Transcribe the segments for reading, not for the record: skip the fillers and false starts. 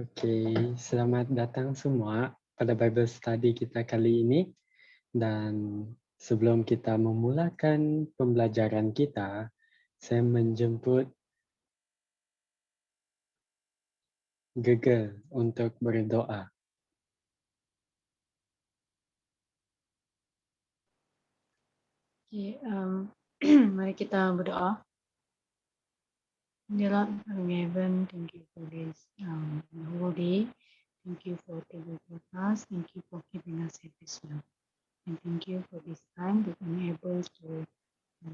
Oke, selamat datang semua pada Bible Study kita kali ini. Dan sebelum kita memulakan pembelajaran kita, saya menjemput Gegel untuk berdoa. Okay, mari kita berdoa. Dear Lord in heaven, thank you for this whole day. Thank you for taking with us. Thank you for keeping us safe as well. And thank you for this time that we're able to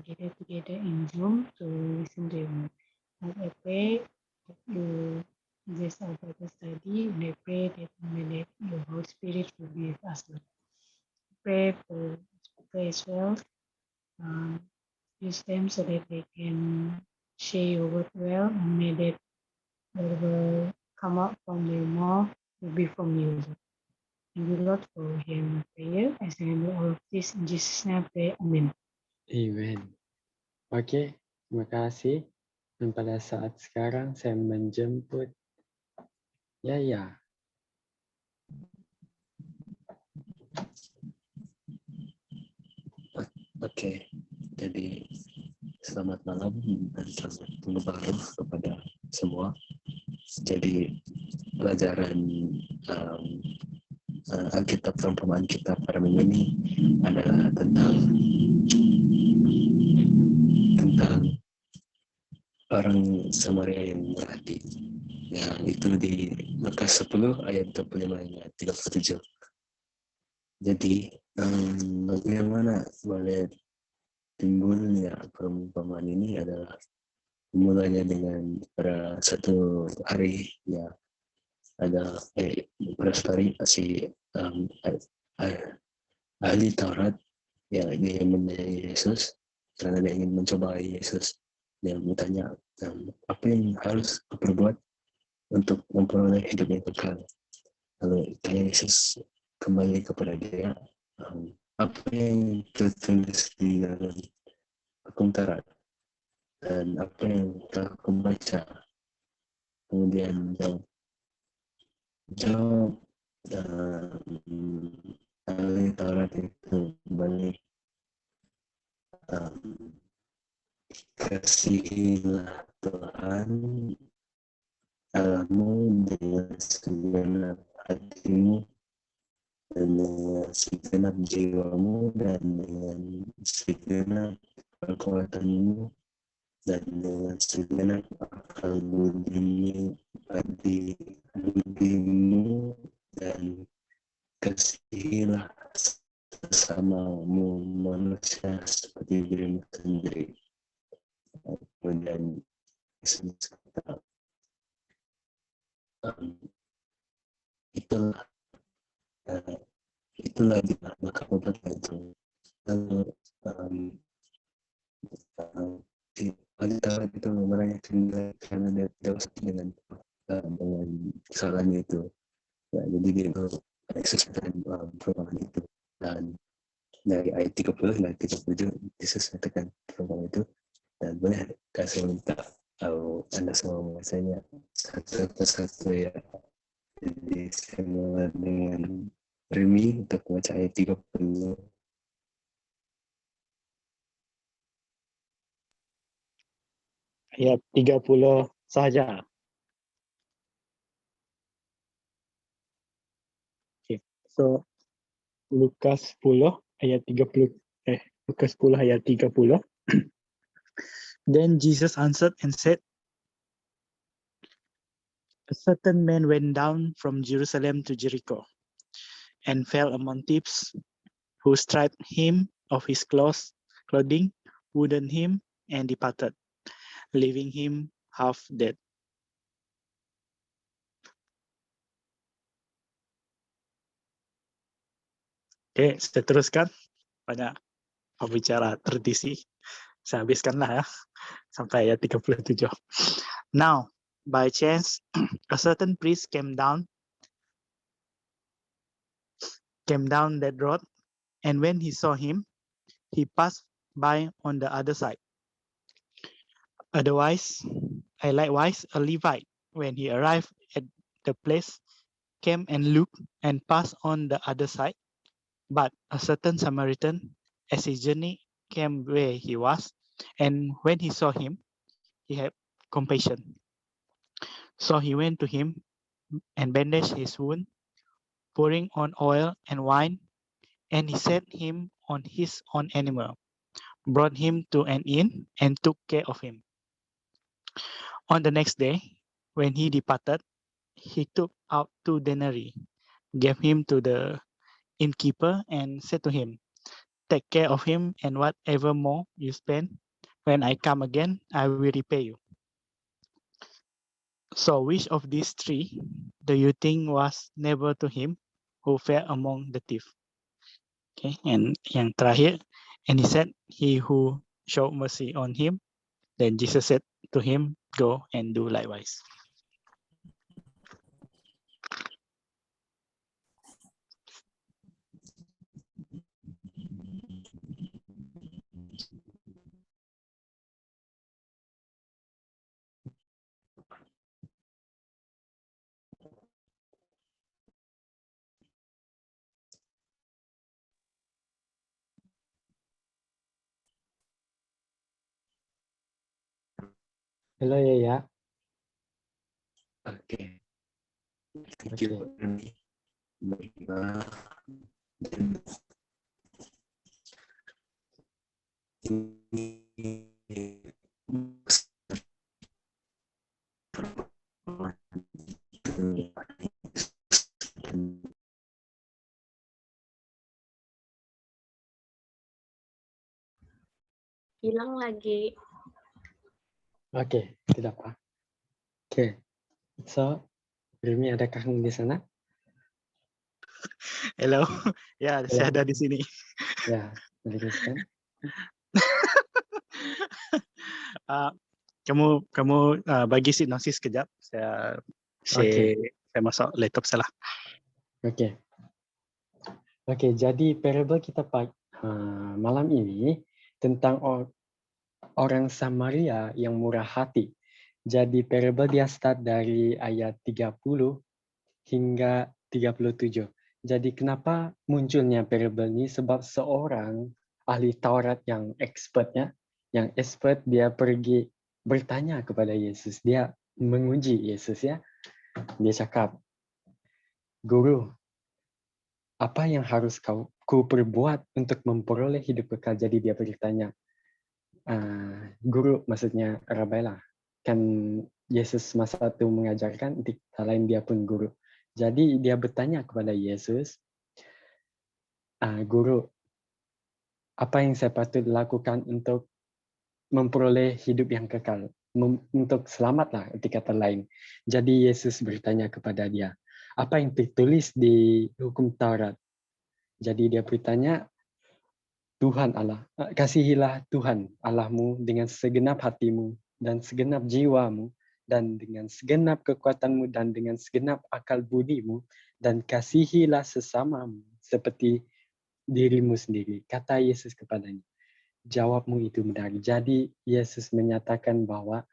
gather together in Zoom to listen to you. And I pray that you bless our Bible study, and I pray that your Holy Spirit will be with us, Lord. Pray for speaker as well. Use them so that they can share your word well, and may that what will come out from their mouth will be from you, Lord. Thank you, Lord, for hearing my prayer. As I do all of this in Jesus' name, I pray. Amen. Amen. Oke, terima kasih. Dan pada saat sekarang saya menjemput Yaya. Oke, jadi selamat malam dan selamat tahun baru kepada semua. Jadi pelajaran Alkitab perumpamaan kita pada minggu ini adalah tentang orang Samaria yang berhati. Yang itu di Lukas 10 ayat 25 hingga 37. Jadi bagaimana boleh timbulnya perumpamaan ini adalah mulanya dengan pada satu hari ya ada pada satu hari si ahli Taurat ya dia menanya Yesus karena dia ingin mencobai Yesus. Dia bertanya apa yang harus diperbuat untuk memperoleh hidup yang kekal. Lalu Yesus kembali kepada dia, apa yang tertulis di dalam hukum Taurat dan apa yang telah aku baca. Kemudian jawab ahli Taurat itu balik, kasihilah Tuhan Allahmu dengan segenap hatimu dan dengan segenap jiwamu dan dengan segenap kekuatanmu dan dengan segenap akal budimu dan kasihilah sesamamu manusia seperti dirimu sendiri. Kemudian Yesus kata, itulah maka obat itu. Lalu wanita itu menanyakan dia karena dia tidak usah dengan kesalahannya itu. Ya, jadi dia Yesus katakan perumpamaan itu, dan dari ayat 30 hingga 37 Yesus katakan perumpamaan itu, dan boleh kasih minta Anda semua membacanya satu persatu ya. Jadi saya mulai dengan Remy untuk membaca ayat 30. Ayat 30 saja. Okay. So Lukas 10 ayat 30. Lukas 10 ayat 30. Then Jesus answered and said, a certain man went down from Jerusalem to Jericho and fell among thieves, who stripped him of his clothing, wounded him, and departed, leaving him half dead. Oke, saya teruskan. Banyak pembicara tradisi. Saya habiskanlah ya, sampai ayat 37. Now, by chance, a certain priest came down that road, and when he saw him, he passed by on the other side. Likewise, a Levite, when he arrived at the place came and looked and passed on the other side. But a certain Samaritan, as he journeyed, came where he was, and when he saw him, he had compassion. So he went to him and bandaged his wound, pouring on oil and wine, and he set him on his own animal, brought him to an inn, and took care of him. On the next day, when he departed, he took out 2 denarii, gave him to the innkeeper, and said to him, "Take care of him, and whatever more you spend, when I come again, I will repay you." So which of these 3 do you think was neighbor to him who fell among the thieves? Okay, and yang terakhir, and he said, "He who showed mercy on him." Then Jesus said to him, "Go and do likewise." Halo Yaya. Oke. Thank you, Oke. Rani. Baiklah. Dan ini Hilang lagi. Oke, tidak apa. Oke, so Rimi adakah di sana? Hello, ya saya Hello. ada di sini. Ya, teruskan. Kamu bagi sinopsis sekejap. Saya masuk laptop salah. Oke. Oke, jadi parable kita malam ini tentang orang Samaria yang murah hati. Jadi parable dia start dari ayat 30 hingga 37. Jadi kenapa munculnya parable ini? Sebab seorang ahli Taurat yang expert dia pergi bertanya kepada Yesus. Dia menguji Yesus ya. Dia cakap, "Guru, apa yang harus ku perbuat untuk memperoleh hidup kekal?" Jadi dia bertanya, guru maksudnya Rabai lah. Kan Yesus masa itu mengajarkan, di lain dia pun guru. Jadi dia bertanya kepada Yesus, "Guru, apa yang saya patut lakukan untuk memperoleh hidup yang kekal? Untuk selamat lah, arti kata lain." Jadi Yesus bertanya kepada dia, "Apa yang tertulis di hukum Taurat?" Jadi dia bertanya, "Tuhan Allah, kasihilah Tuhan Allahmu dengan segenap hatimu dan segenap jiwamu dan dengan segenap kekuatanmu dan dengan segenap akal budimu, dan kasihilah sesamamu seperti dirimu sendiri." Kata Yesus kepadanya, "Jawabmu itu benar." Jadi Yesus menyatakan bahwa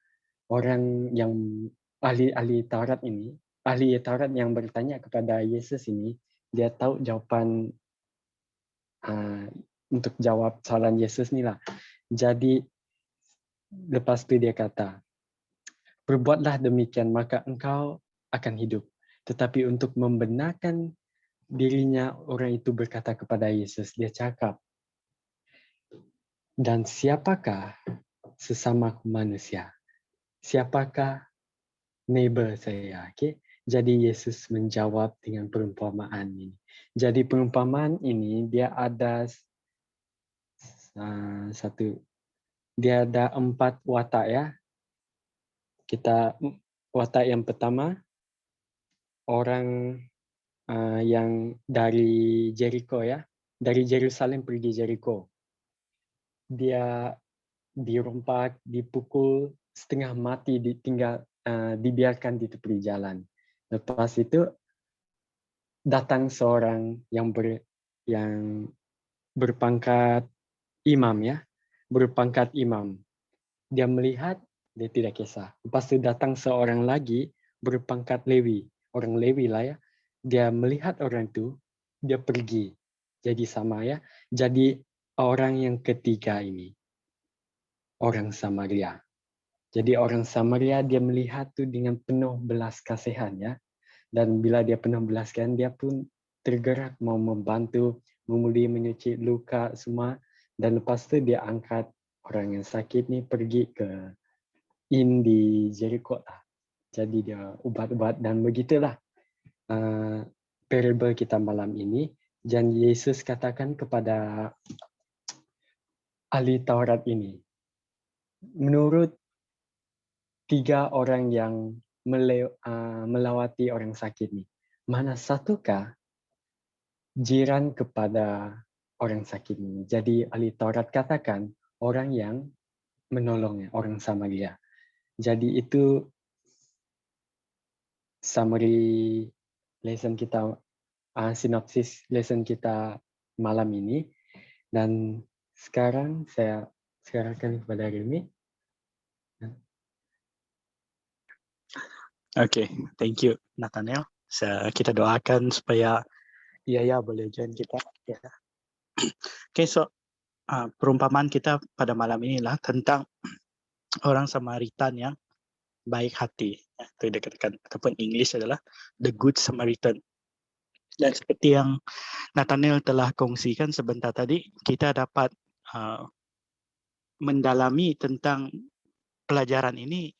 orang yang ahli Taurat yang bertanya kepada Yesus ini, dia tahu jawaban untuk jawab soalan Yesus ni lah. Jadi lepas itu dia kata, "Perbuatlah demikian maka engkau akan hidup." Tetapi untuk membenarkan dirinya, orang itu berkata kepada Yesus, dia cakap, "Dan siapakah sesama manusia? Siapakah neighbor saya?" Okay? Jadi Yesus menjawab dengan perumpamaan ini. Jadi perumpamaan ini dia ada dia ada 4 watak ya. Watak yang pertama, orang yang dari Jericho ya, dari Jerusalem pergi Jericho. Dia dirompak, dipukul, setengah mati, dibiarkan di tepi jalan. Lepas itu datang seorang yang berpangkat imam ya, berpangkat imam. Dia melihat, dia tidak kisah. Lepas itu datang seorang lagi berpangkat Lewi. orang Lewi lah ya, dia melihat orang itu, dia pergi. Jadi sama ya, jadi orang yang ketiga ini, orang Samaria. Jadi orang Samaria dia melihat tuh dengan penuh belas kasihan ya. Dan bila dia penuh belas kasihan, dia pun tergerak mau membantu, memuli, menyuci luka semua. Dan lepas itu dia angkat orang yang sakit nih pergi ke di Jericho lah. Jadi dia ubat-ubat dan begitulah parable kita malam ini. Dan Yesus katakan kepada ahli Taurat ini, menurut 3 orang yang melawati orang sakit ini, mana satukah jiran kepada orang sakit ini? Jadi ahli Taurat katakan orang yang menolongnya, orang Samaria. Jadi itu summary lesson kita, sinopsis lesson kita malam ini. Dan sekarang saya serahkan kepada Remy. Okay, thank you Nathaniel. Kita doakan supaya Yaya boleh join kita. Ya. Okay, so perumpamaan kita pada malam ini lah tentang orang Samaritan yang baik hati. Itu dikatakan ataupun English adalah the Good Samaritan. Dan seperti yang Nathaniel telah kongsikan sebentar tadi, kita dapat mendalami tentang pelajaran ini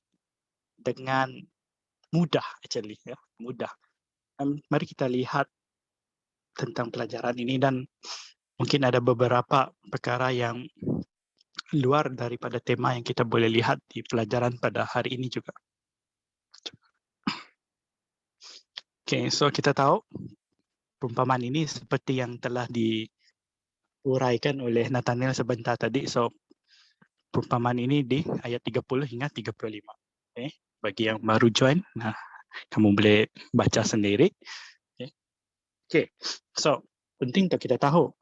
dengan mudah, actually, ya, mudah. Dan mari kita lihat tentang pelajaran ini dan mungkin ada beberapa perkara yang luar daripada tema yang kita boleh lihat di pelajaran pada hari ini juga. Okay, so kita tahu perumpamaan ini seperti yang telah diuraikan oleh Nathaniel sebentar tadi. So perumpamaan ini di ayat 30 hingga 35. Okay. Bagi yang baru join, kamu boleh baca sendiri. Okay. So penting untuk kita tahu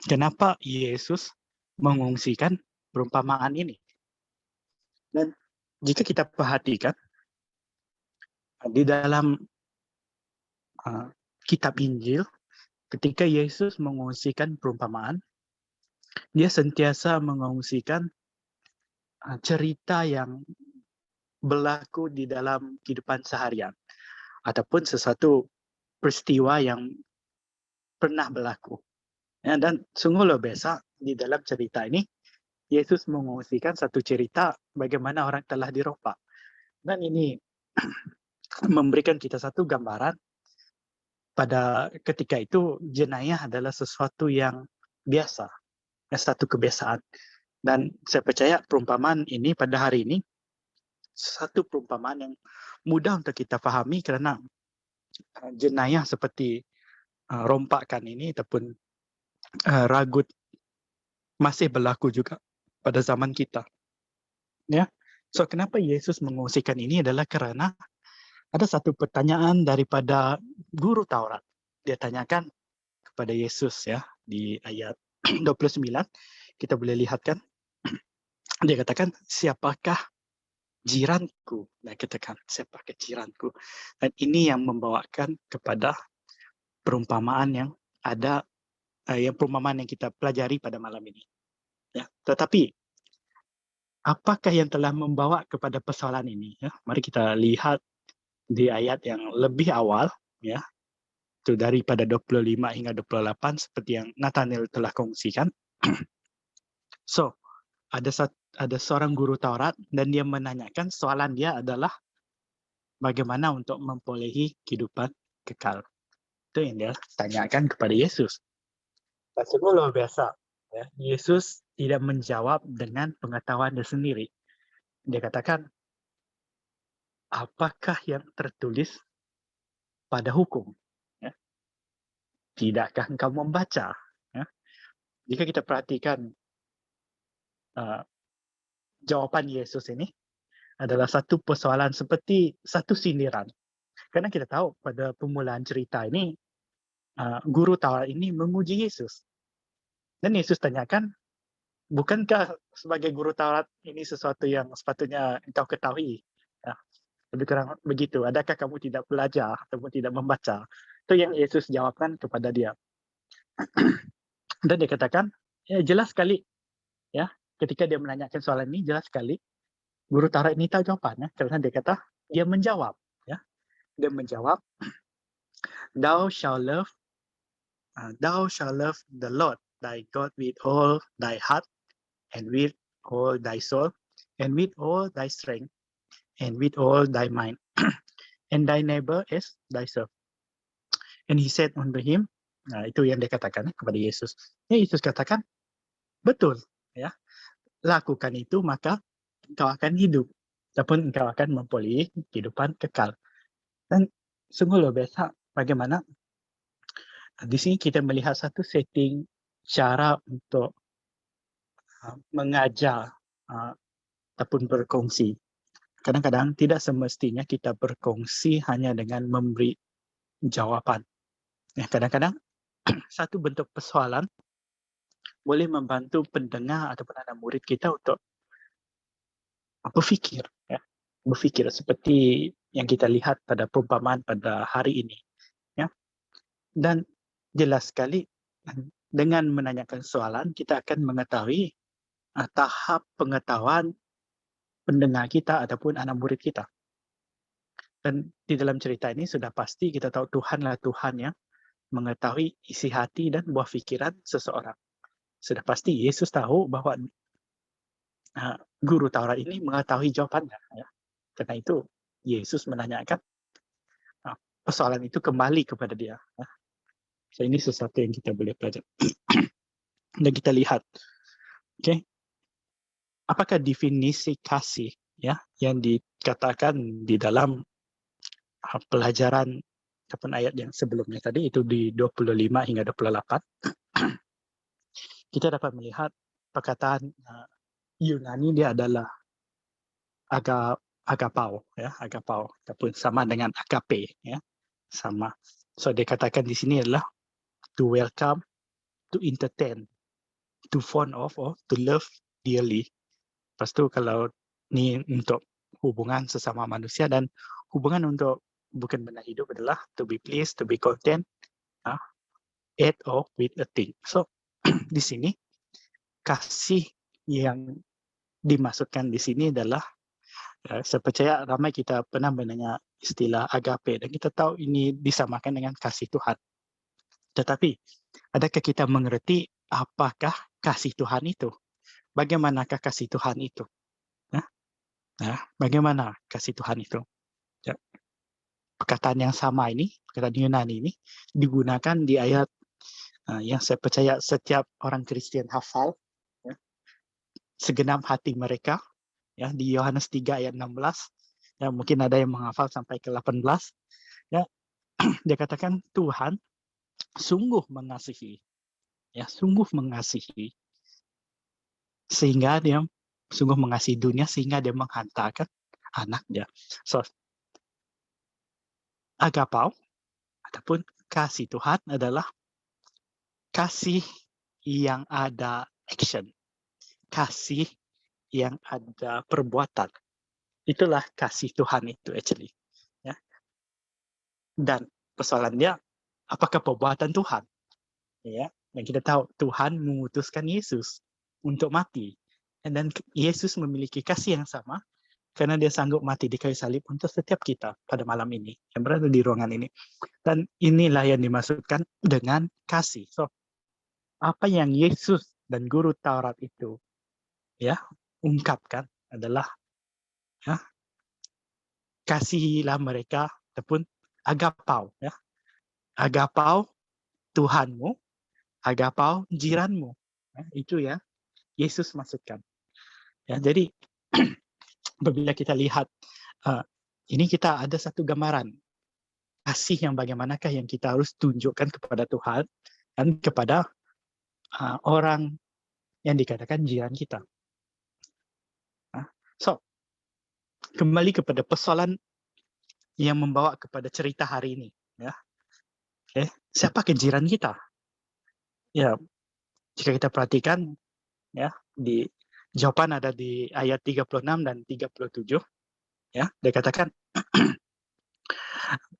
kenapa Yesus mengungsikan perumpamaan ini. Dan jika kita perhatikan di dalam kitab Injil, ketika Yesus mengungsikan perumpamaan, dia sentiasa mengungsikan cerita yang berlaku di dalam kehidupan seharian ataupun sesuatu peristiwa yang pernah berlaku. Ya, dan sungguh luar biasa di dalam cerita ini, Yesus mengungsikan satu cerita bagaimana orang telah diropak. Dan ini memberikan kita satu gambaran pada ketika itu jenayah adalah sesuatu yang biasa, satu kebiasaan. Dan saya percaya perumpamaan ini pada hari ini satu perumpamaan yang mudah untuk kita fahami kerana jenayah seperti rompakan ini ataupun ragut masih berlaku juga pada zaman kita. Ya. So kenapa Yesus mengungsikan ini adalah kerana ada satu pertanyaan daripada guru Taurat. Dia tanyakan kepada Yesus ya di ayat 29 kita boleh lihat kan. Dia katakan siapakah jiranku? Dia katakan siapakah jiranku? Dan ini yang membawakan kepada perumpamaan yang ada yang perumpamaan yang kita pelajari pada malam ini. Ya, tetapi apakah yang telah membawa kepada persoalan ini? Ya, mari kita lihat di ayat yang lebih awal, ya, itu daripada 25 hingga 28 seperti yang Nathaniel telah kongsikan. So, ada seorang guru Taurat dan dia menanyakan soalan dia adalah bagaimana untuk memperolehi kehidupan kekal. Itu yang dia tanyakan kepada Yesus. Dan sungguh luar biasa. Ya, Yesus tidak menjawab dengan pengetahuan dia sendiri. Dia katakan, apakah yang tertulis pada hukum? Ya. Tidakkah engkau membaca? Ya. Jika kita perhatikan jawapan Yesus ini adalah satu persoalan seperti satu sindiran. Karena kita tahu pada permulaan cerita ini, guru Taurat ini memuji Yesus. Dan Yesus tanyakan, bukankah sebagai guru Taurat ini sesuatu yang sepatutnya engkau ketahui? Ya. Lebih kurang begitu. Adakah kamu tidak belajar ataupun tidak membaca? Itu yang Yesus jawabkan kepada dia. Dan dia katakan, ya jelas sekali, ya ketika dia menanyakan soalan ini jelas sekali guru Taurat ini tahu jawabannya karena dia menjawab, ya dia menjawab, thou shall love the Lord thy God with all thy heart and with all thy soul and with all thy strength and with all thy mind and thy neighbor as thyself. And he said unto him, itu yang dia katakan kepada Yesus. Yesus katakan, betul, ya lakukan itu maka engkau akan hidup ataupun engkau akan memperoleh kehidupan kekal. Dan sungguh luar biasa bagaimana di sini kita melihat satu setting cara untuk mengajar ataupun berkongsi. Kadang-kadang tidak semestinya kita berkongsi hanya dengan memberi jawaban. Ya, kadang-kadang satu bentuk persoalan boleh membantu pendengar ataupun anak murid kita untuk berfikir, ya. Berfikir seperti yang kita lihat pada perumpamaan pada hari ini, ya. Dan jelas sekali dengan menanyakan soalan kita akan mengetahui tahap pengetahuan pendengar kita ataupun anak murid kita. Dan di dalam cerita ini sudah pasti kita tahu Tuhanlah Tuhan yang mengetahui isi hati dan buah fikiran seseorang. Sudah pasti Yesus tahu bahwa guru Taurat ini mengetahui jawabannya. Ya. Karena itu Yesus menanyakan persoalan itu kembali kepada dia. Ya. So, ini sesuatu yang kita boleh pelajari. Dan kita lihat, okay, apakah definisi kasih ya yang dikatakan di dalam pelajaran ataupun ayat yang sebelumnya tadi itu di 25 hingga 28. Kita dapat melihat perkataan Yunani dia adalah agapao ya, agapao ataupun sama dengan agape ya, sama. So dia katakan di sini adalah to welcome, to entertain, to fond of or to love dearly. Lepas tu kalau ni untuk hubungan sesama manusia dan hubungan untuk bukan benda hidup adalah to be pleased, to be content, at or with a thing. So di sini kasih yang dimaksudkan di sini adalah saya percaya ramai kita pernah mendengar istilah agape dan kita tahu ini disamakan dengan kasih Tuhan. Tetapi adakah kita mengerti apakah kasih Tuhan itu? Bagaimanakah kasih Tuhan itu? Bagaimana kasih Tuhan itu? Ya. Perkataan yang sama ini, perkataan Yunani ini digunakan di ayat yang saya percaya setiap orang Kristen hafal, ya, segenap hati mereka, ya, di Yohanes 3 ayat 16, ya, mungkin ada yang menghafal sampai ke 18, ya, dia katakan Tuhan sungguh mengasihi, ya, sungguh mengasihi, sehingga dia sungguh mengasihi dunia sehingga dia menghantarkan anaknya. So, agapao ataupun kasih Tuhan adalah kasih yang ada action, kasih yang ada perbuatan. Itulah kasih Tuhan itu actually. Ya. Dan persoalannya, apakah perbuatan Tuhan? Ya. Dan kita tahu Tuhan mengutuskan Yesus untuk mati. Dan Yesus memiliki kasih yang sama karena dia sanggup mati di kayu salib untuk setiap kita pada malam ini yang berada di ruangan ini. Dan inilah yang dimaksudkan dengan kasih. So, apa yang Yesus dan guru Taurat itu ya ungkapkan adalah ya, kasihilah mereka ataupun agapao ya. Agapao Tuhanmu, agapao jiranmu. Ya, itu ya Yesus maksudkan. Ya, jadi apabila kita lihat ini kita ada satu gambaran kasih yang bagaimanakah yang kita harus tunjukkan kepada Tuhan dan kepada orang yang dikatakan jiran kita. So, kembali kepada persoalan yang membawa kepada cerita hari ini. Ya. Okay. Siapa jiran kita? Ya, jika kita perhatikan, ya, di jawaban ada di ayat 36 dan 37. Ya, dia katakan,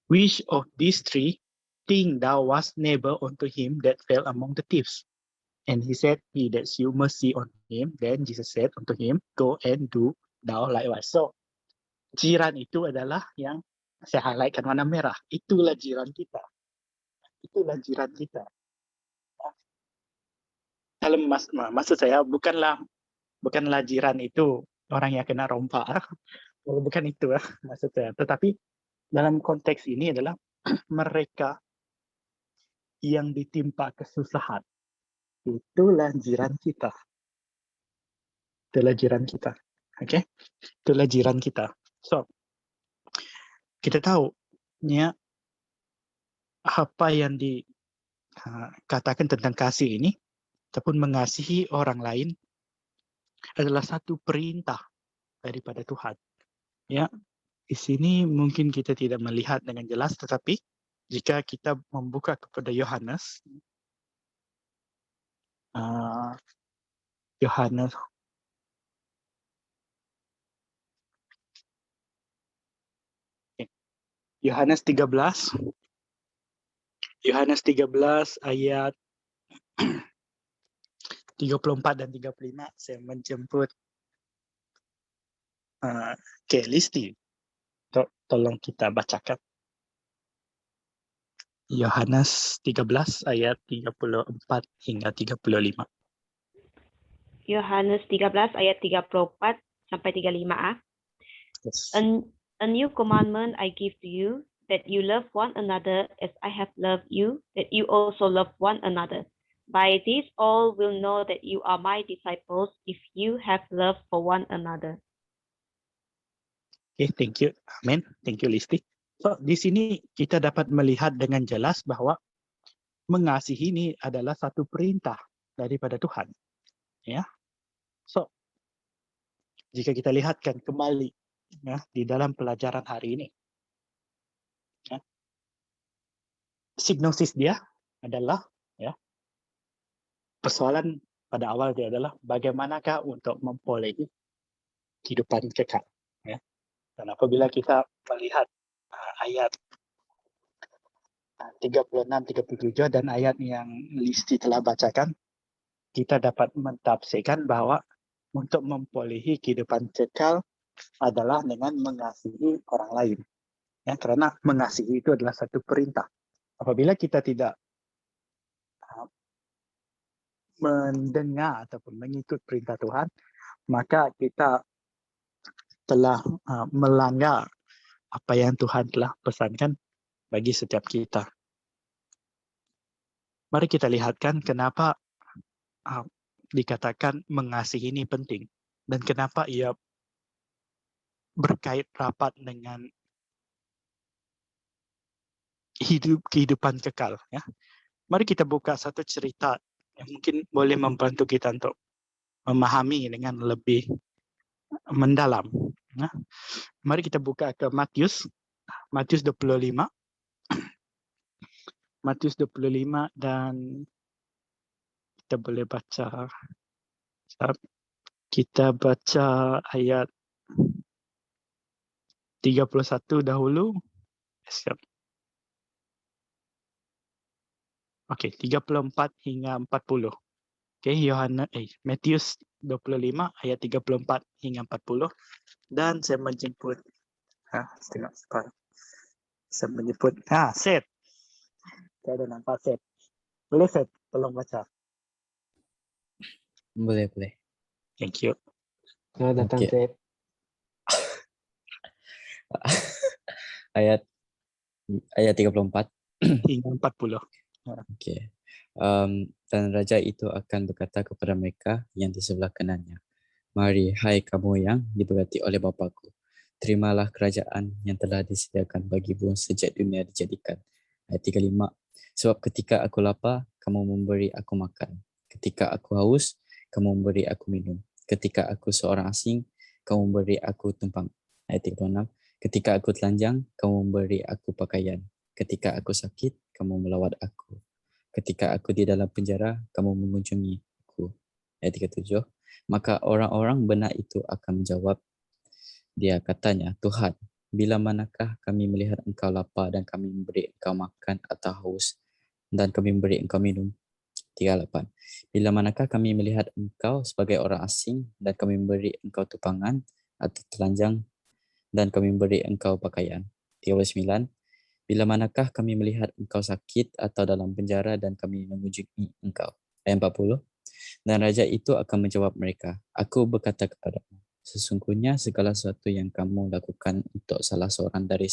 which of these three think thou wast neighbor unto him that fell among the thieves? And he said, he that you mercy on him. Then Jesus said unto him, go and do thou likewise. So, jiran itu adalah yang saya highlightkan warna merah. Itulah jiran kita. Itulah jiran kita. Dalam maksud saya bukanlah jiran itu orang yang kena rompak. Bukan itu maksud saya. Tetapi dalam konteks ini adalah mereka yang ditimpa kesusahan. Itulah jiran kita. Itulah jiran kita. Oke? Itulah jiran kita. So, kita tahu ya apa yang dikatakan tentang kasih ini ataupun mengasihi orang lain adalah satu perintah daripada Tuhan. Ya, di sini mungkin kita tidak melihat dengan jelas, tetapi jika kita membuka kepada Yohanes, Yohanes 13 ayat 34 dan 35, saya menjemput Listi. Tolong kita bacakan. Yohanes 13 ayat 34 hingga 35. Yohanes 13 ayat 34 sampai 35. Yes. A new commandment I give to you, that you love one another as I have loved you, that you also love one another. By this all will know that you are my disciples, if you have love for one another. Okay, thank you. Amen. Thank you, Listi. So, di sini kita dapat melihat dengan jelas bahwa mengasihi ini adalah satu perintah daripada Tuhan. Ya. So, jika kita lihatkan kembali ya di dalam pelajaran hari ini, ya, sinopsis dia adalah ya persoalan pada awal dia adalah bagaimanakah untuk memperolehi kehidupan kekal. Ya. Dan apabila kita melihat ayat 36-37 dan ayat yang Listi telah bacakan, kita dapat mentafsirkan bahwa untuk memperolehi kehidupan kekal adalah dengan mengasihi orang lain. Ya, karena mengasihi itu adalah satu perintah. Apabila kita tidak mendengar ataupun mengikut perintah Tuhan, maka kita telah melanggar apa yang Tuhan telah pesankan bagi setiap kita. Mari kita lihatkan kenapa dikatakan mengasihi ini penting dan kenapa ia berkait rapat dengan kehidupan kekal. Ya. Mari kita buka satu cerita yang mungkin boleh membantu kita untuk memahami dengan lebih mendalam. Ya. Mari kita buka ke Matius 25. Matius 25 dan kita boleh baca. Kita baca ayat 31 dahulu. Siap. Okey, 34 hingga 40. Okey, Matius 25 ayat 34 hingga 40. Dan saya menjemput saya menyebut Seth. Saya ada nampak Seth. Boleh Seth, tolong baca. Boleh. Thank you. Selamat datang, Okay. Seth. Ayat 34. Hingga 40. Okey. Dan raja itu akan berkata kepada mereka yang di sebelah kanannya, mari, hai kamu yang diberkati oleh Bapa-Ku, terimalah kerajaan yang telah disediakan bagimu sejak dunia dijadikan. Ayat 35. Sebab ketika aku lapar, kamu memberi aku makan. Ketika aku haus, kamu memberi aku minum. Ketika aku seorang asing, kamu memberi aku tumpang. Ayat 36. Ketika aku telanjang, kamu memberi aku pakaian. Ketika aku sakit, kamu melawat aku. Ketika aku di dalam penjara, kamu mengunjungi aku. Ayat 37. Maka orang-orang benar itu akan menjawab, Dia katanya, Tuhan, bila manakah kami melihat engkau lapar dan kami memberi engkau makan atau haus dan kami memberi engkau minum? 38. Bila manakah kami melihat engkau sebagai orang asing dan kami memberi engkau tupangan atau telanjang dan kami memberi engkau pakaian? 39. Bila manakah kami melihat engkau sakit atau dalam penjara dan kami mengunjungi engkau? Ayat 40. Dan raja itu akan menjawab mereka, Aku berkata kepadamu, sesungguhnya segala sesuatu yang kamu lakukan untuk salah seorang dari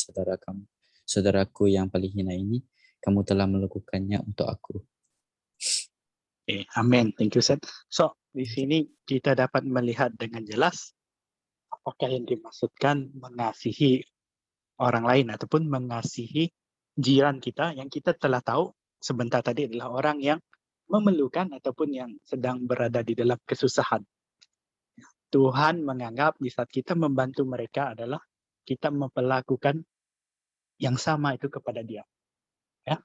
saudaraku yang paling hina ini, kamu telah melakukannya untuk aku. Okay, amen. Thank you, Seth. So, di sini kita dapat melihat dengan jelas apakah yang dimaksudkan mengasihi orang lain ataupun mengasihi jiran kita yang kita telah tahu sebentar tadi adalah orang yang memerlukan ataupun yang sedang berada di dalam kesusahan. Tuhan menganggap di saat kita membantu mereka adalah kita memperlakukan yang sama itu kepada dia. Ya.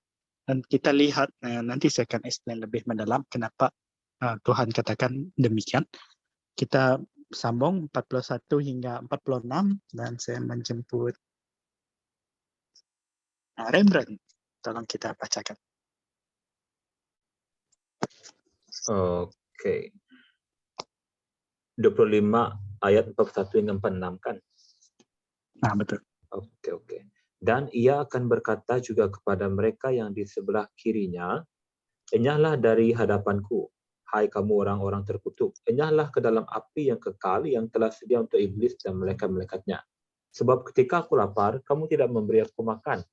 Dan kita lihat, nanti saya akan explain lebih mendalam kenapa Tuhan katakan demikian. Kita sambung 41 hingga 46 dan saya menjemput Rembrandt. Tolong kita bacakan. Oke. 25 ayat 41 hingga 46 kan? Nah, betul. Oke. Dan ia akan berkata juga kepada mereka yang di sebelah kirinya, enyahlah dari hadapanku, hai kamu orang-orang terkutuk, enyahlah ke dalam api yang kekal yang telah sedia untuk iblis dan malaikat-malaikatnya. Sebab ketika aku lapar, kamu tidak memberi aku makan.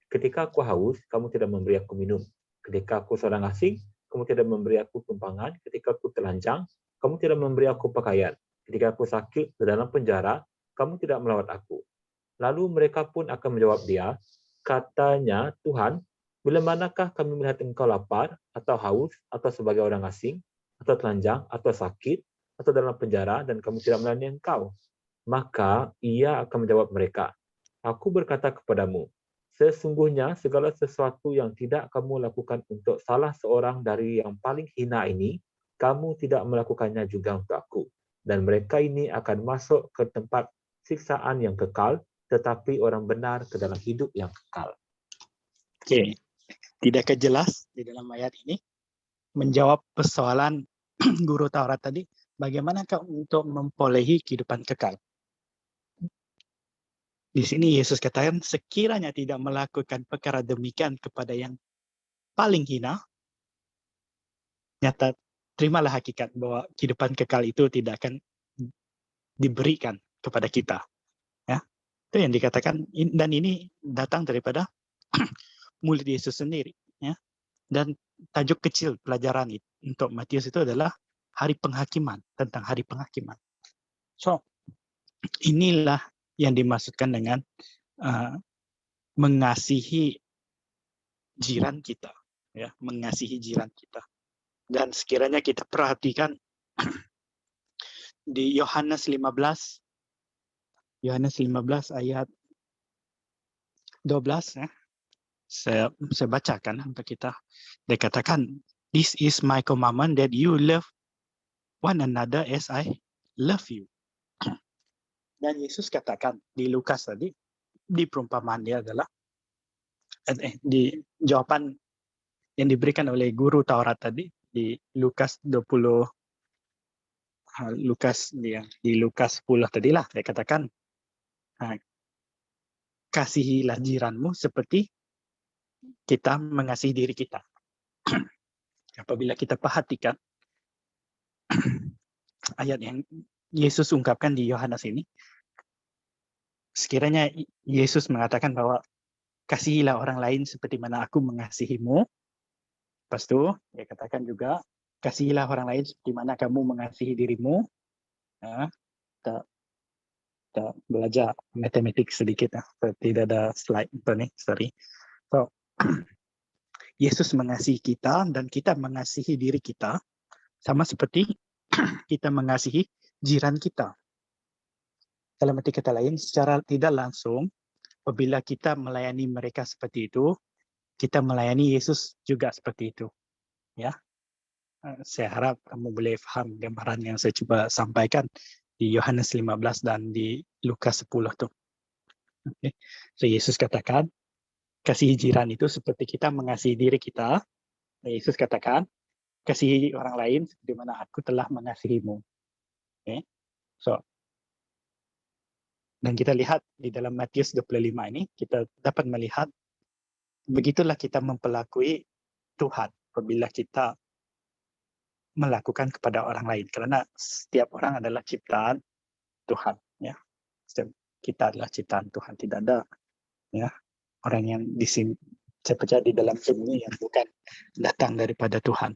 Ketika aku haus, kamu tidak memberi aku minum. Ketika aku seorang asing, kamu tidak memberi aku tumpangan. Ketika aku telanjang, kamu tidak memberi aku pakaian. Ketika aku sakit di dalam penjara, kamu tidak melawat aku. Lalu mereka pun akan menjawab dia, katanya, Tuhan, bila manakah kami melihat engkau lapar, atau haus, atau sebagai orang asing, atau telanjang, atau sakit, atau dalam penjara, dan kami tidak melayani engkau? Maka ia akan menjawab mereka, aku berkata kepadamu, sesungguhnya segala sesuatu yang tidak kamu lakukan untuk salah seorang dari yang paling hina ini, kamu tidak melakukannya juga untuk aku. Dan mereka ini akan masuk ke tempat siksaan yang kekal, tetapi orang benar ke dalam hidup yang kekal. Oke. Tidakkah jelas di dalam ayat ini menjawab persoalan guru Taurat tadi, bagaimanakah untuk memperolehi kehidupan kekal? Di sini Yesus katakan, sekiranya tidak melakukan perkara demikian kepada yang paling hina, nyata terimalah hakikat bahwa kehidupan kekal itu tidak akan diberikan kepada kita. Ya, itu yang dikatakan, dan ini datang daripada mulut Yesus sendiri. Ya, dan tajuk kecil pelajaran untuk Matius itu adalah hari penghakiman, tentang hari penghakiman. So, inilah yang dimaksudkan dengan mengasihi jiran kita, ya, mengasihi jiran kita. Dan sekiranya kita perhatikan di Yohanes 15 ayat 12, ya. Saya bacakan untuk kita. Dia katakan, this is my commandment that you love one another as I love you. Dan Yesus katakan di Lukas tadi, di perumpamaan dia adalah, di jawaban yang diberikan oleh guru Taurat tadi, di Lukas 20, di Lukas 10 tadilah, dia katakan, kasihilah jiranmu seperti kita mengasihi diri kita. Apabila kita perhatikan ayat yang Yesus ungkapkan di Yohanes ini, sekiranya Yesus mengatakan bahwa kasihilah orang lain seperti mana aku mengasihimu. Lepas itu, dia katakan juga, kasihilah orang lain seperti mana kamu mengasihi dirimu. Kita belajar matematik sedikit. Tidak ada slide ini, sorry. So, Yesus mengasihi kita dan kita mengasihi diri kita sama seperti kita mengasihi jiran kita. Dalam arti kata lain, secara tidak langsung, apabila kita melayani mereka seperti itu, kita melayani Yesus juga seperti itu. Ya, saya harap kamu boleh paham gambaran yang saya coba sampaikan. di Yohanes 15 dan di Lukas 10 tuh. Okay. So Yesus katakan, kasihi jiran itu seperti kita mengasihi diri kita. Yesus katakan, kasihi orang lain seperti mana aku telah mengasihimu. Okay. So, dan kita lihat di dalam Matius 25 ini, kita dapat melihat begitulah kita memperlakui Tuhan apabila kita melakukan kepada orang lain. Karena setiap orang adalah ciptaan Tuhan. Ya. Setiap kita adalah ciptaan Tuhan. Tidak ada ya orang yang saya percaya di dalam dunia yang bukan datang daripada Tuhan.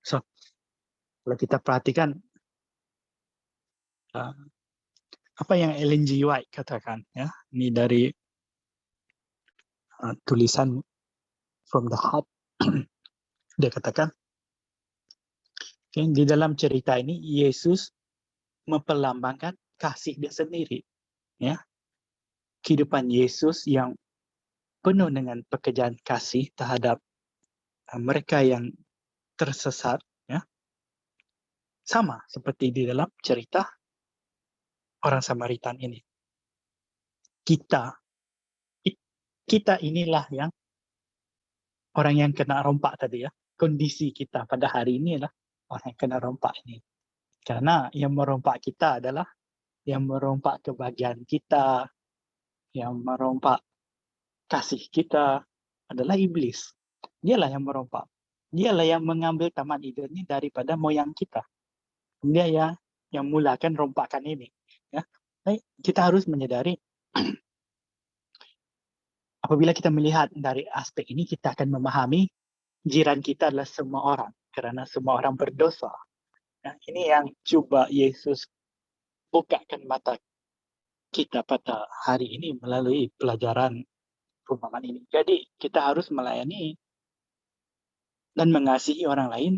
So, kalau kita perhatikan apa yang Ellen G. White katakan, ya, ini dari tulisan From the Heart. Dia katakan, okay, di dalam cerita ini Yesus memperlambangkan kasih dia sendiri, ya. Kehidupan Yesus yang penuh dengan pekerjaan kasih terhadap mereka yang tersesat, ya, sama seperti di dalam cerita orang Samaritan ini. Kita inilah yang orang yang kena rompak tadi, ya. Kondisi kita pada hari ini adalah orang yang kena rompak ini. Karena yang merompak kita adalah yang merompak kebahagiaan kita, yang merompak kasih kita adalah iblis. Dialah yang merompak. Dialah yang mengambil taman Eden ini daripada moyang kita. Dia yang mulakan rompakan ini. Ya. Kita harus menyadari apabila kita melihat dari aspek ini, kita akan memahami jiran kita adalah semua orang. Karena semua orang berdosa. Nah, ini yang coba Yesus bukakan mata kita pada hari ini melalui pelajaran perumpamaan ini. Jadi kita harus melayani dan mengasihi orang lain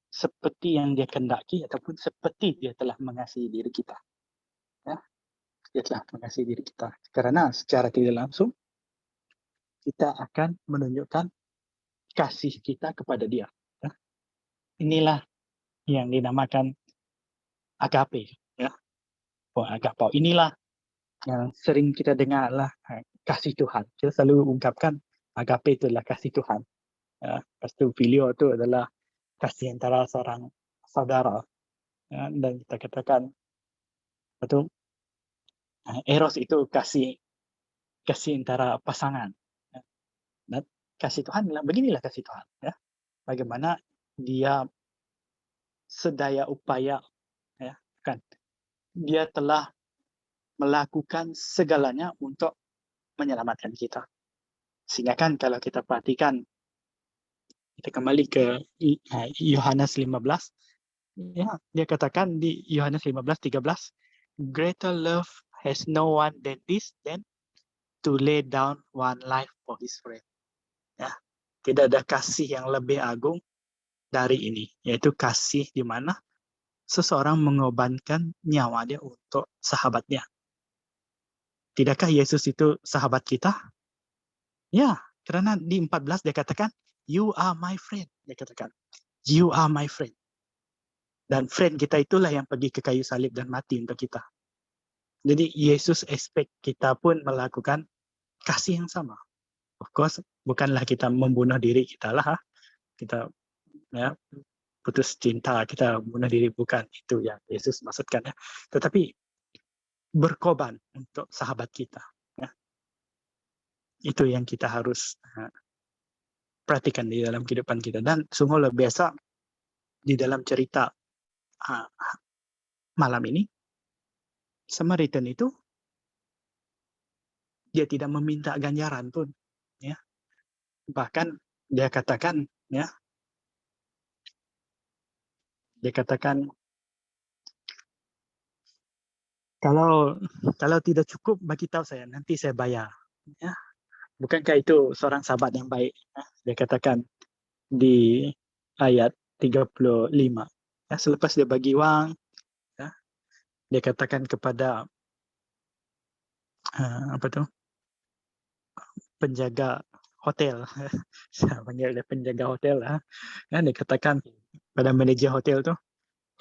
seperti yang dia kehendaki ataupun seperti dia telah mengasihi diri kita. Ya, dia telah mengasihi diri kita. Karena secara tidak langsung kita akan menunjukkan kasih kita kepada dia. Ya. Inilah yang dinamakan agape. Ya. Agapau. Inilah yang sering kita dengar lah kasih Tuhan. Kita selalu ungkapkan agape itu adalah kasih Tuhan. Ya. Lepas itu filio itu adalah kasih antara seorang saudara. Ya. Dan kita katakan betul, eros itu kasih antara pasangan. Ya. Dan kasih Tuhan beginilah kasih Tuhan. Ya. Bagaimana dia sedaya upaya, ya, kan? Dia telah melakukan segalanya untuk menyelamatkan kita. Sehingga kan kalau kita perhatikan, kita kembali ke Yohanes 15, ya, dia katakan di Yohanes 15:13, greater love has no one than this, than to lay down one life for his friend. Ya, tidak ada kasih yang lebih agung dari ini, yaitu kasih di mana seseorang mengorbankan nyawa dia untuk sahabatnya. Tidakkah Yesus itu sahabat kita? Ya, karena di 14 dia katakan, you are my friend. Dia katakan, you are my friend. Dan friend kita itulah yang pergi ke kayu salib dan mati untuk kita. Jadi Yesus expect kita pun melakukan kasih yang sama. Of course, bukanlah kita membunuh diri kita lah. Kita ya, putus cinta, kita bunuh diri, bukan itu yang Yesus maksudkan. Ya. Tetapi berkorban untuk sahabat kita. Ya. Itu yang kita harus perhatikan di dalam kehidupan kita. Dan sungguh luar biasa di dalam cerita malam ini, Samaritan itu dia tidak meminta ganjaran pun. Ya. Bahkan dia katakan, ya, dia katakan, kalau tidak cukup, bagi tahu saya, nanti saya bayar. Ya. Bukankah itu seorang sahabat yang baik? Ya. Dia katakan di ayat 35. Ya, selepas dia bagi uang, ya, dia katakan kepada penjaga hotel. Saya panggil dia penjaga hotel. Ya. Dia katakan pada manajer hotel tu,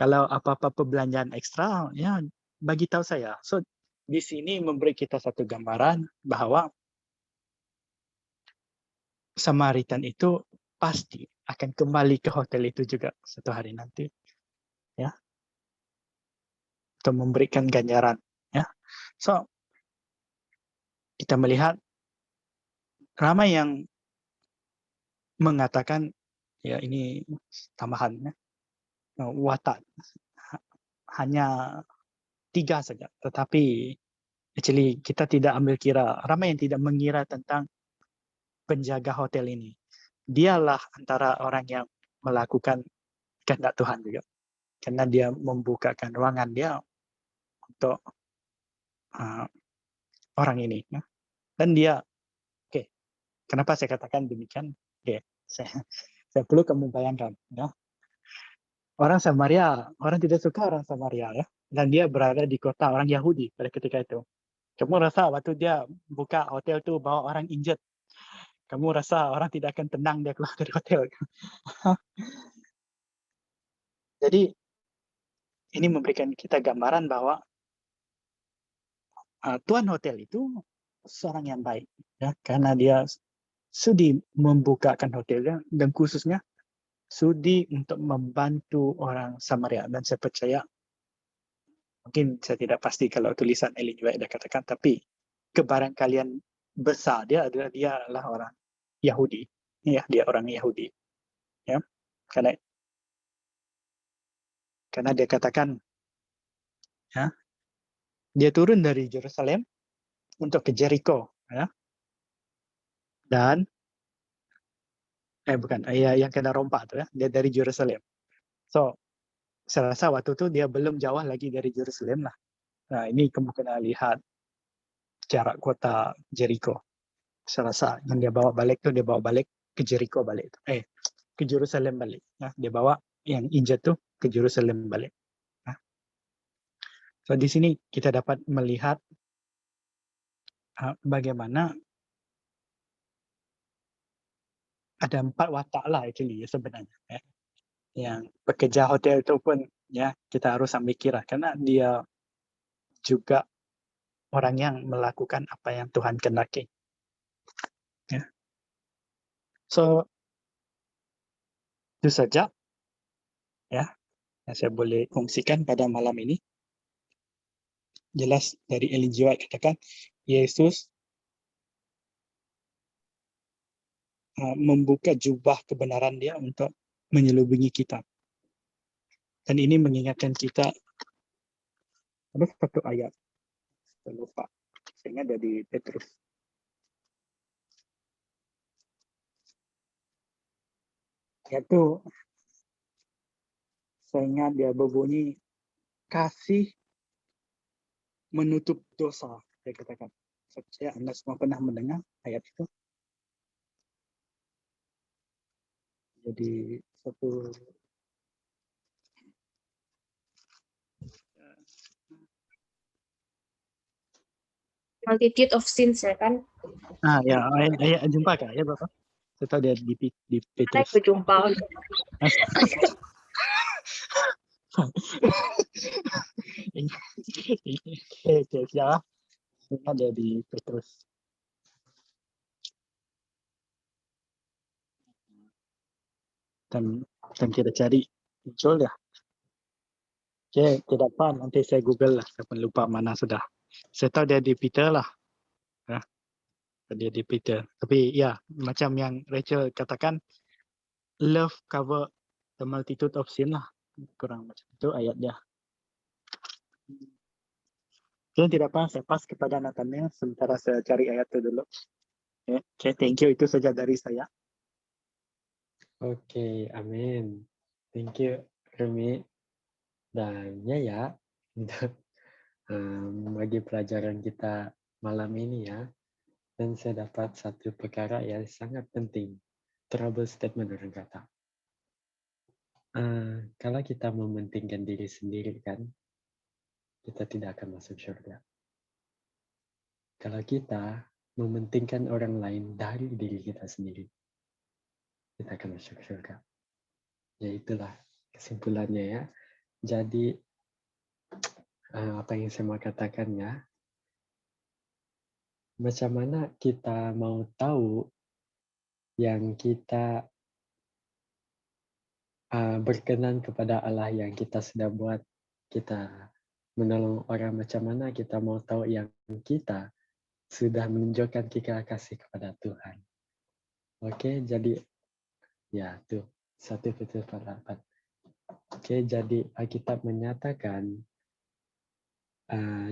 Kalau apa-apa perbelanjaan ekstra, ya bagi tahu saya. So di sini memberi kita satu gambaran bahwa Samaritan itu pasti akan kembali ke hotel itu juga suatu hari nanti, ya, untuk memberikan ganjaran, ya. So kita melihat ramai yang mengatakan ya ini tambahan, ya, watak hanya 3 saja, tetapi actually kita tidak ambil kira, ramai yang tidak mengira tentang penjaga hotel ini. Dialah antara orang yang melakukan kehendak Tuhan juga. Karena dia membukakan ruangan dia untuk orang ini. Ya. Dan dia, oke, kenapa saya katakan demikian? Oke, saya perlu kamu bayangkan. Ya. Orang Samaria, orang tidak suka orang Samaria. Ya. Dan dia berada di kota orang Yahudi pada ketika itu. Kamu rasa waktu dia buka hotel itu bawa orang injured, kamu rasa orang tidak akan tenang dia keluar dari hotel. Jadi ini memberikan kita gambaran bahwa tuan hotel itu seorang yang baik, ya, karena dia sudi membukakan hotelnya dan khususnya sudi untuk membantu orang Samaria. Dan saya percaya, mungkin saya tidak pasti kalau tulisan Ellen White dah katakan, tapi kebarangkalian besar dia adalah orang Yahudi, ya, dia orang Yahudi, ya, karena dia katakan, ya, dia turun dari Yerusalem untuk ke Jericho, ya, dan yang kena rompak tu, ya, dia dari Yerusalem. So saya rasa waktu tu dia belum jauh lagi dari Yerusalem lah. Nah, ini kamu kena lihat jarak kota Jericho. Saya rasa yang dia bawa balik tu, dia bawa balik ke Jericho balik. Ke Jerusalem balik. Ya. Dia bawa yang injured tu ke Jerusalem balik. Ya. So di sini kita dapat melihat bagaimana ada 4 watak lah actually sebenarnya. Ya. Yang pekerja hotel itu pun, ya, kita harus ambil kira karena dia juga orang yang melakukan apa yang Tuhan kehendaki. Ya. So itu saja, ya, yang saya boleh kongsikan pada malam ini. Jelas dari Ellen G. White katakan Yesus membuka jubah kebenaran dia untuk menyelubungi kita. Dan ini mengingatkan kita ada satu ayat, saya lupa, saya ingat dari Petrus. Yaitu saya ingat dia berbunyi, kasih menutup dosa, dia katakan. Saya percaya Anda semua pernah mendengar ayat itu. Jadi satu multitude of sins ya kan? ya, ayat jumpa kah ya Bapak? Saya tahu dia di Mana Petrus. aku jumpa? Ya, ada di Petrus. Dan kita cari muncul ya. Oke, tidak apa, nanti saya Google lah. Saya pun lupa mana sudah. Saya tahu dia di Peter lah. Ya, dia di Peter. Tapi ya, macam yang Rachel katakan, love cover the multitude of sin lah. Kurang macam itu ayat dia. Oke, tidak apa, saya pas kepada Nathaniel sementara saya cari ayat itu dulu. Oke, thank you. Itu saja dari saya. Oke, amin. Thank you, Rumi. Dan ya, untuk bagi pelajaran kita malam ini ya. Dan saya dapat satu perkara yang sangat penting. Trouble statement orang kata. Kalau kita mementingkan diri sendiri kan, kita tidak akan masuk surga. Kalau kita mementingkan orang lain dari diri kita sendiri, kita akan masuk surga. Ya itulah kesimpulannya ya. Jadi apa yang saya mau katakan ya, macam mana kita mau tahu yang kita berkenan kepada Allah yang kita sudah buat, kita menolong orang, macam mana kita mau tahu yang kita sudah menunjukkan kita kasih kepada Tuhan. Oke, jadi ya tuh 1 Petrus 4:8. Oke, jadi Alkitab menyatakan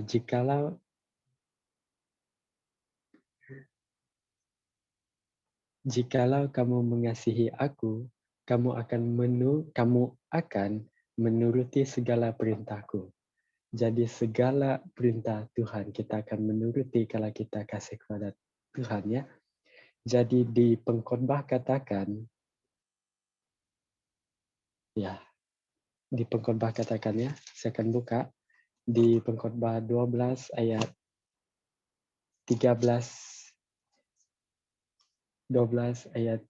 jikalau kamu mengasihi aku, kamu akan menuruti segala perintahku. Jadi segala perintah Tuhan kita akan menuruti kalau kita kasih kepada Tuhan ya. Jadi di pengkhotbah katakan ya, di pengkhotbah katakan ya, saya akan buka di pengkhotbah 12 ayat 13 ayat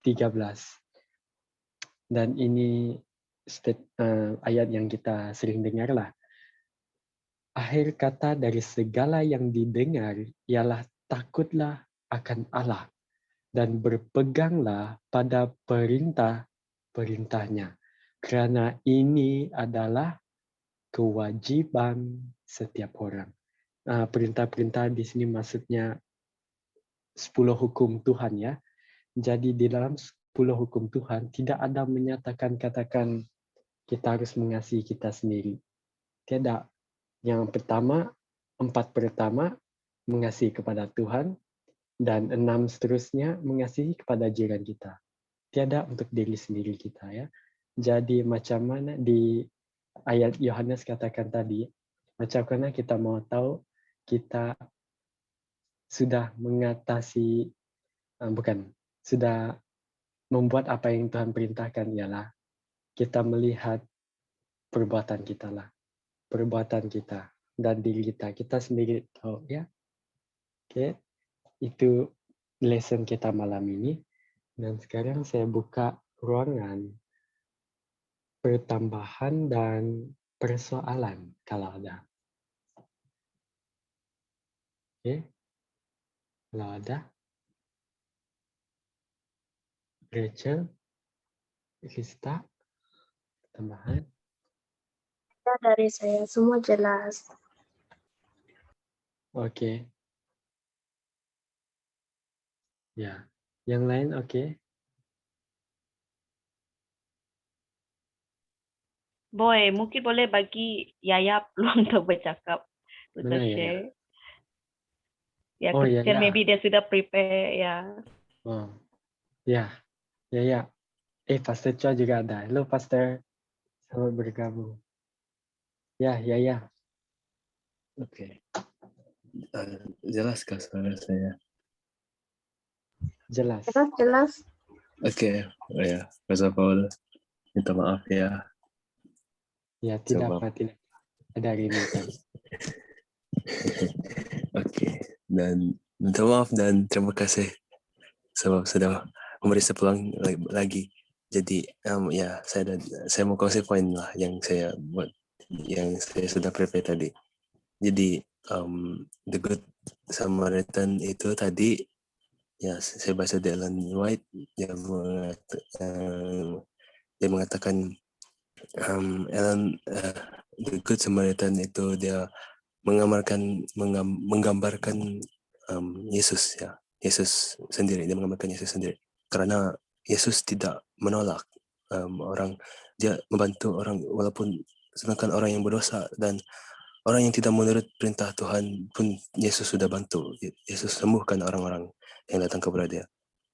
13. Dan ini ayat yang kita sering dengar lah. Akhir kata dari segala yang didengar ialah takutlah akan Allah dan berpeganglah pada perintah-perintahnya. Karena ini adalah kewajiban setiap orang. Perintah-perintah di sini maksudnya 10 hukum Tuhan ya. Jadi di dalam 10 hukum Tuhan tidak ada menyatakan katakan kita harus mengasihi kita sendiri. Tidak. Yang pertama, 4 pertama mengasihi kepada Tuhan dan 6 seterusnya mengasihi kepada jiran kita. Tiada untuk diri sendiri kita ya. Jadi macam mana di ayat Yohanes katakan tadi, macam mana kita mau tahu kita sudah mengatasi sudah membuat apa yang Tuhan perintahkan ialah kita melihat perbuatan kita lah. Perbuatan kita dan diri kita sendiri tahu ya. Oke. Itu lesson kita malam ini. Dan sekarang saya buka ruangan pertambahan dan persoalan kalau ada. Oke. Kalau ada. Rachel, Krista, tambahan. Dari saya semua jelas. Oke. Ya, yang lain oke. Boy, mungkin boleh bagi Yaya peluang untuk bercakap. Mana Yaya? Share. Ya, Oh, Christian Yaya. maybe dia sudah prepare ya. Oh. Ya, Yaya. Pastor Chua juga ada. Halo Pastor. Selamat bergabung. Ya, Yaya. Oke. Jelaskah suara saya? Jelas. Jelas. Oke. Oh ya, first of all, minta maaf ya. Ya, tidak Coba. apa, tidak. Ada rindukan. Oke. Dan minta maaf dan terima kasih sebab sudah memberi peluang lagi. Jadi ya saya mau kasih poin lah yang saya buat, yang saya sudah prepare tadi. Jadi the Good Samaritan itu tadi ya saya baca di Ellen White yang dia mengatakan the Good Samaritan itu dia menggambarkan Yesus ya, Yesus sendiri, dia menggambarkan Yesus sendiri karena Yesus tidak menolak orang, dia membantu orang walaupun sedangkan orang yang berdosa dan orang yang tidak menurut perintah Tuhan pun Yesus sudah bantu. Yesus sembuhkan orang-orang yang datang kepada dia.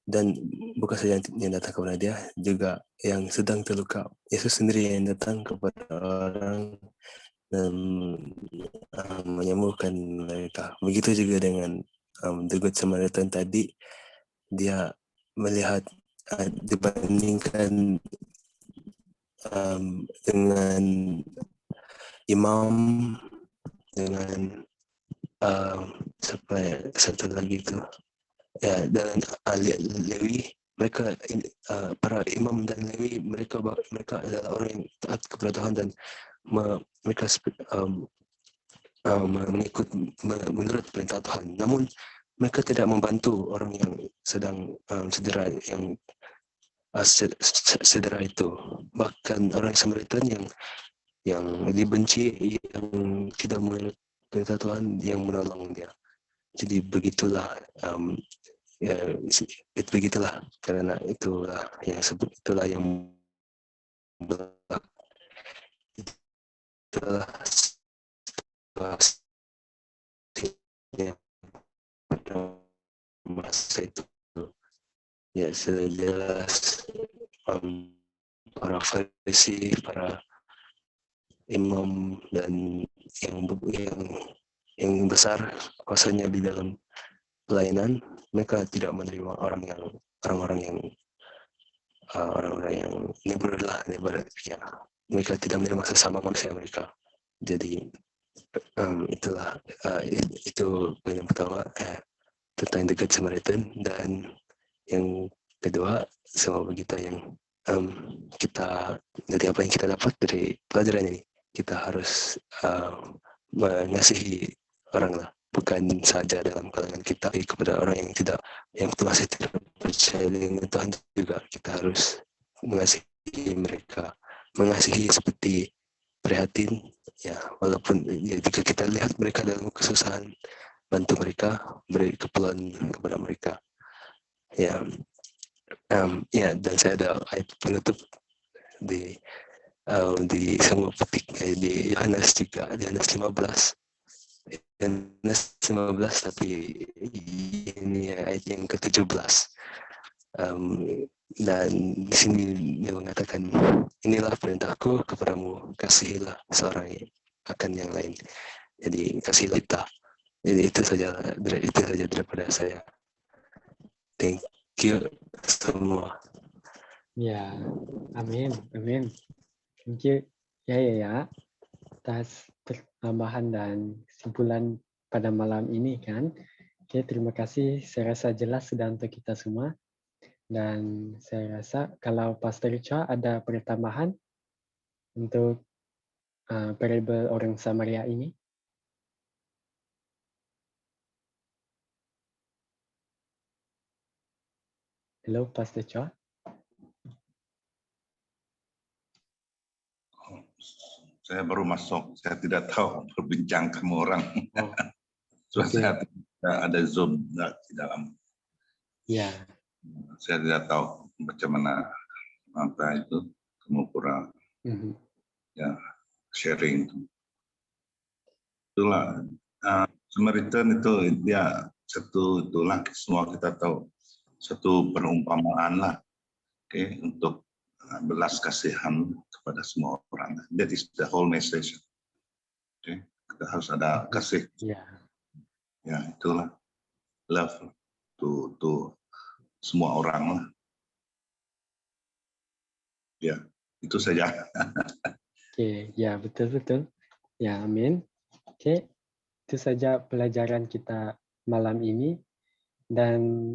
Dan bukan saja yang datang kepada dia, juga yang sedang terluka. Yesus sendiri yang datang kepada orang dan menyembuhkan mereka. Begitu juga dengan the Good Samaritan tadi, dia melihat dibandingkan dengan imam, dengan satu lagi itu ya, dengan Lewi para imam dan lewi, mereka adalah orang yang taat kepada Tuhan dan mereka menurut perintah Tuhan. Namun mereka tidak membantu orang yang sedang cedera, yang cedera itu. Bahkan orang Samaritan yang dibenci, yang tidak menurut perintah Tuhan, yang menolong dia. Jadi begitulah, begitulah, karena itulah yang itulah situasinya pada masa itu. Ya, sudah jelas para Farisi, para imam dan yang besar kuasanya di dalam pelayanan, mereka tidak menerima orang-orang yang ya, mereka tidak menerima sesama manusia mereka. Jadi itulah itu yang pertama tentang The Good Samaritan. Dan yang kedua, semoga kita dari apa yang kita dapat dari pelajaran ini, kita harus mengasihi orang lah, bukan saja dalam kalangan kita, tapi kepada orang yang masih tidak percaya dengan Tuhan juga. Kita harus mengasihi mereka, mengasihi seperti prihatin, ya, walaupun ya, jika kita lihat mereka dalam kesusahan, bantu mereka, beri keperluan kepada mereka. Ya, dan saya ada ayat penutup di semua petik di Yohanes juga, di Yohanes 15, tapi ini ayat yang ke-17. Dan di sini dia mengatakan, inilah perintahku kepadamu, kasihilah seorang akan yang lain. Jadi kasihilah kita. Jadi itu saja daripada saya. Thank you semua. Ya, amin. Thank you. Ya. Atas tambahan dan kesimpulan pada malam ini kan. Oke, terima kasih. Saya rasa jelas sudah untuk kita semua. Dan saya rasa kalau Pastor Chua ada pertambahan untuk parable orang Samaria ini. Halo, Pastor Chua. Saya baru masuk, saya tidak tahu berbincang sama orang. So, Okay. saya tidak ada Zoom di dalam. Ya. Saya tidak tahu bagaimana apa itu, kamu kurang ya sharing. Itulah Samaritan itu dia itulah semua kita tahu, satu perumpamaan lah, untuk belas kasihan kepada semua orang. That is the whole message. Kita harus ada kasih. Ya, itulah love to semua orang lah. Ya, itu saja. Oke, ya betul. Ya, amin. Oke, itu saja pelajaran kita malam ini. Dan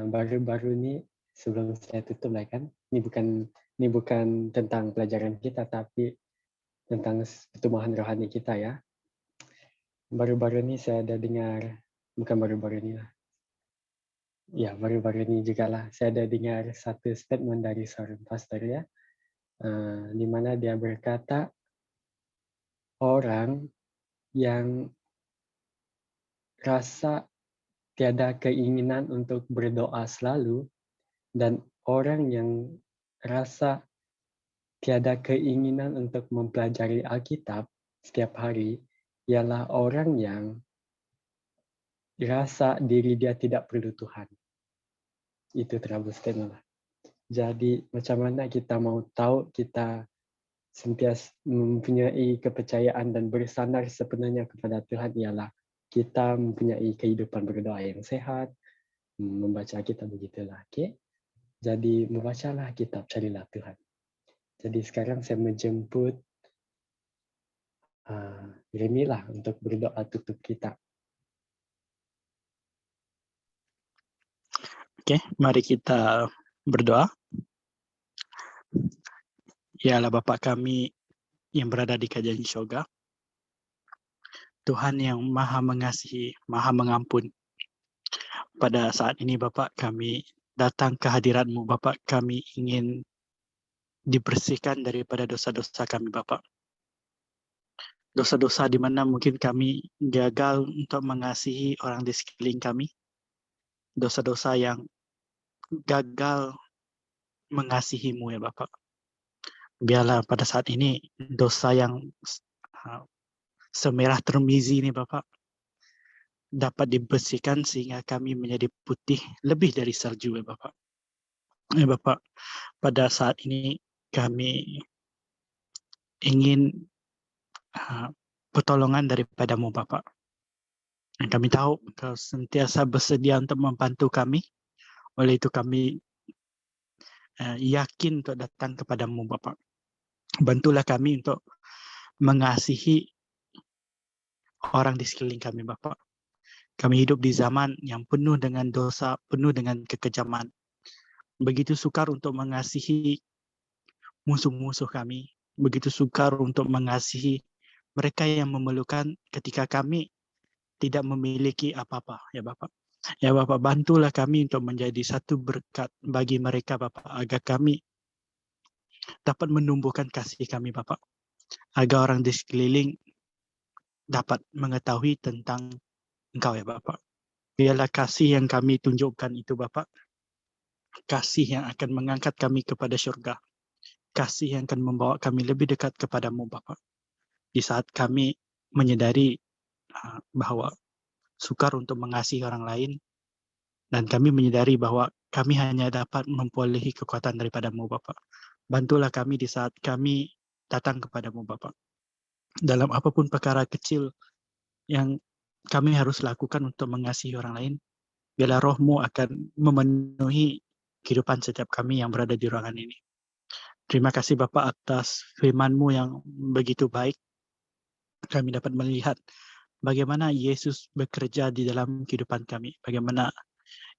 baru-baru ini sebelum saya tutup lah kan, ini bukan tentang pelajaran kita, tapi tentang pertumbuhan rohani kita ya. Baru-baru ini saya ada dengar, bukan baru-baru ini lah. Ya, baru-baru ini juga lah, saya ada dengar satu statement dari seorang pastor ya, di mana dia berkata, orang yang rasa tiada keinginan untuk berdoa selalu, dan orang yang rasa tiada keinginan untuk mempelajari Alkitab setiap hari, ialah orang yang rasa diri dia tidak perlu Tuhan. Itu trouble statement lah. Jadi macam mana kita mau tahu kita sentiasa mempunyai kepercayaan dan bersandar sepenuhnya kepada Tuhan, ialah kita mempunyai kehidupan berdoa yang sehat, membaca Alkitab begitulah. Okay? Jadi membacalah kitab, carilah Tuhan. Jadi sekarang saya menjemput Remy lah untuk berdoa tutup kita. Oke, mari kita berdoa. Ya Allah Bapa kami yang berada di kerajaan surga, Tuhan yang maha mengasihi, maha mengampun. Pada saat ini Bapak kami datang ke hadirat-Mu Bapak, kami ingin dibersihkan daripada dosa-dosa kami Bapak. Dosa-dosa di mana mungkin kami gagal untuk mengasihi orang di sekeliling kami. Dosa-dosa yang gagal mengasihi-Mu ya Bapak. Biarlah pada saat ini dosa yang semerah termizi ini Bapak dapat dibersihkan sehingga kami menjadi putih lebih dari salju ya Bapak. Ya Bapak, pada saat ini kami ingin pertolongan daripada-Mu Bapak. Dan kami tahu Engkau sentiasa bersedia untuk membantu kami. Oleh itu kami yakin untuk datang kepada-Mu Bapak. Bantulah kami untuk mengasihi orang di sekeliling kami Bapak. Kami hidup di zaman yang penuh dengan dosa, penuh dengan kekejaman. Begitu sukar untuk mengasihi musuh-musuh kami. Begitu sukar untuk mengasihi mereka yang memerlukan ketika kami tidak memiliki apa-apa ya Bapak. Ya Bapak, bantulah kami untuk menjadi satu berkat bagi mereka Bapak, agar kami dapat menumbuhkan kasih kami Bapak. Agar orang di sekeliling dapat mengetahui tentang Engkau ya Bapak. Biarlah kasih yang kami tunjukkan itu Bapak, kasih yang akan mengangkat kami kepada syurga. Kasih yang akan membawa kami lebih dekat kepadamu Bapak. Di saat kami menyadari bahwa sukar untuk mengasihi orang lain, dan kami menyadari bahwa kami hanya dapat memperolehi kekuatan daripada-Mu Bapak. Bantulah kami di saat kami datang kepada-Mu Bapak. Dalam apapun perkara kecil yang kami harus lakukan untuk mengasihi orang lain, biarlah Roh-Mu akan memenuhi kehidupan setiap kami yang berada di ruangan ini. Terima kasih Bapak atas firman-Mu yang begitu baik. Kami dapat melihat bagaimana Yesus bekerja di dalam kehidupan kami. Bagaimana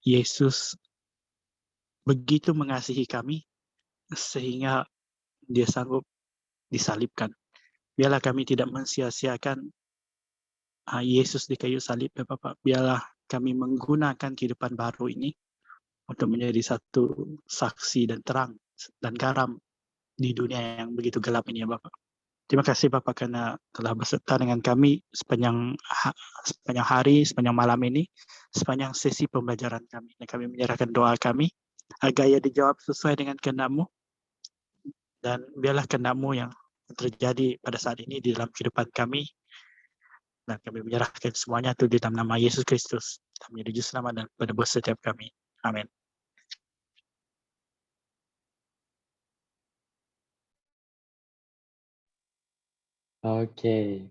Yesus begitu mengasihi kami sehingga Dia sanggup disalibkan. Biarlah kami tidak mensia-siakan Yesus di kayu salib ya Bapak. Biarlah kami menggunakan kehidupan baru ini untuk menjadi satu saksi dan terang dan garam di dunia yang begitu gelap ini ya Bapak. Terima kasih Bapak karena telah berserta dengan kami sepanjang hari, sepanjang malam ini, sepanjang sesi pembelajaran kami. Dan kami menyerahkan doa kami agar ia dijawab sesuai dengan kehendak-Mu. Dan biarlah kehendak-Mu yang terjadi pada saat ini di dalam kehidupan kami. Dan kami menyerahkan semuanya itu di dalam nama Yesus Kristus. Kami menuju selamat dan penebus setiap kami. Amin. Oke,